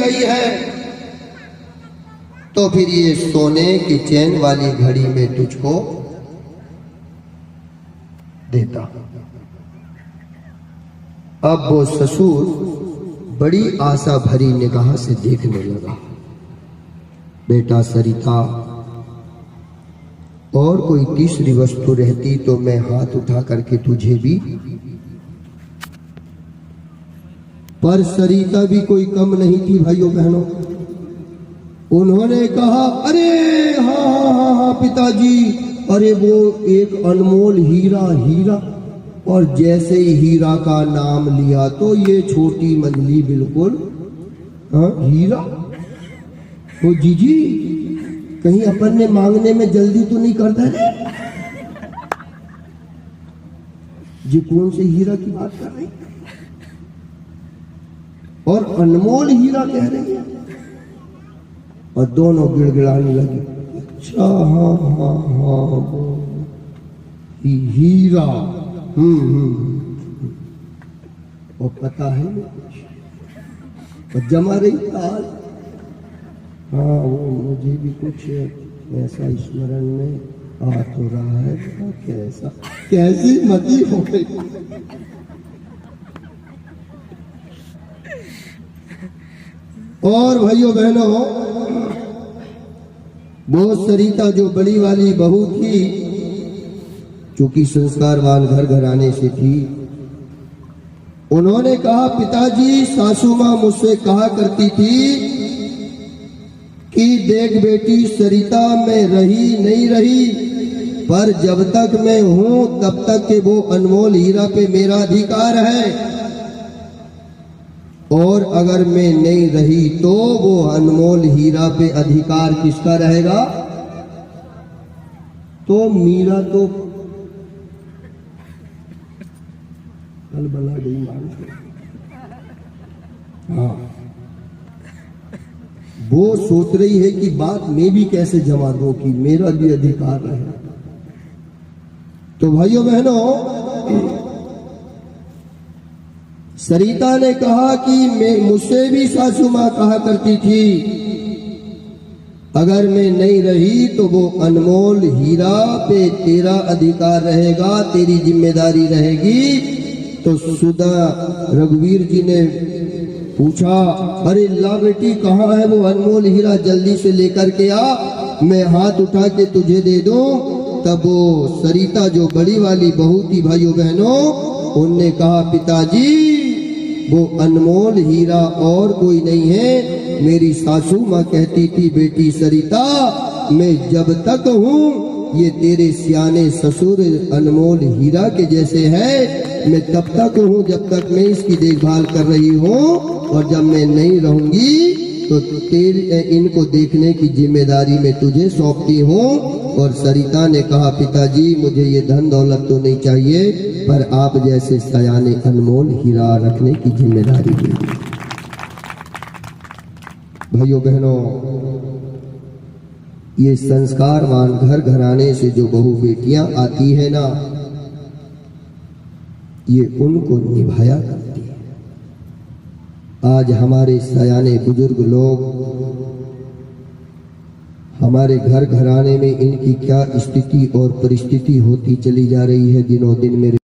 गई है तो फिर ये सोने की चैन वाली घड़ी में तुझको देता। अब वो ससुर बड़ी आशा भरी निगाह से देखने लगा। बेटा सरिता, और कोई तीसरी वस्तु रहती तो मैं हाथ उठा करके तुझे भी, पर सरिता भी कोई कम नहीं थी भाइयों बहनों। उन्होंने कहा, अरे हाँ हाँ हाँ हाँ पिताजी, अरे वो एक अनमोल हीरा हीरा। और जैसे ही हीरा का नाम लिया तो ये छोटी मंजली बिल्कुल हीरा। तो जीजी कहीं अपन ने मांगने में जल्दी तो नहीं करता है? जी कौन से हीरा की बात कर रही और अनमोल हीरा कह रही है? और दोनों गिड़गिड़ाने लगे। अच्छा हाँ हाँ हाँ हीरा। और पता है और जमा रही ताल। हाँ वो मुझे भी कुछ ऐसा स्मरण में आ तो रहा है। कैसा कैसी मती हो गई। और भाइयों बहनों, वो सरिता जो बड़ी वाली बहू थी, चूंकि संस्कारवान घर घराने से थी, उन्होंने कहा, पिताजी सासू मां मुझसे कहा करती थी कि देख बेटी सरिता मैं रही नहीं रही, पर जब तक मैं हूं तब तक के वो अनमोल हीरा पे मेरा अधिकार है, और अगर मैं नहीं रही तो वो अनमोल हीरा पे अधिकार किसका रहेगा? तो मीरा तो बला गई मान। हाँ वो सोच रही है कि बात मैं भी कैसे जमा दूं कि मेरा भी अधिकार रहे। तो भाइयों बहनों, सरिता ने कहा कि मैं मुझसे भी सासू मां कहा करती थी अगर मैं नहीं रही तो वो अनमोल हीरा पे तेरा अधिकार रहेगा, तेरी जिम्मेदारी रहेगी। तो सुधा रघुवीर जी ने पूछा, अरे ला बेटी कहाँ है वो अनमोल हीरा, जल्दी से लेकर के आ, मैं हाथ उठा के तुझे दे दूं। तब वो सरिता जो बड़ी वाली बहू थी भाइयों बहनों, उनने कहा, पिताजी वो अनमोल हीरा और कोई नहीं है, मेरी सासू माँ कहती थी बेटी सरिता मैं जब तक हूँ ये तेरे सियाने ससुर अनमोल हीरा के जैसे है, मैं तब तक हूँ जब तक मैं इसकी देखभाल कर रही हूँ, और जब मैं नहीं रहूंगी तो तेरे इनको देखने की जिम्मेदारी मैं तुझे सौंपती हूँ। और सरिता ने कहा, पिताजी मुझे ये धन दौलत तो नहीं चाहिए, पर आप जैसे सयाने अनमोल हीरा रखने की जिम्मेदारी दीजिए। भाइयों बहनों, ये संस्कारवान घर घराने से जो बहू बेटियां आती है ना, ये उनको निभाया करती है। आज हमारे सयाने बुजुर्ग लोग, हमारे घर घराने में इनकी क्या स्थिति और परिस्थिति होती चली जा रही है दिनों दिन। मेरे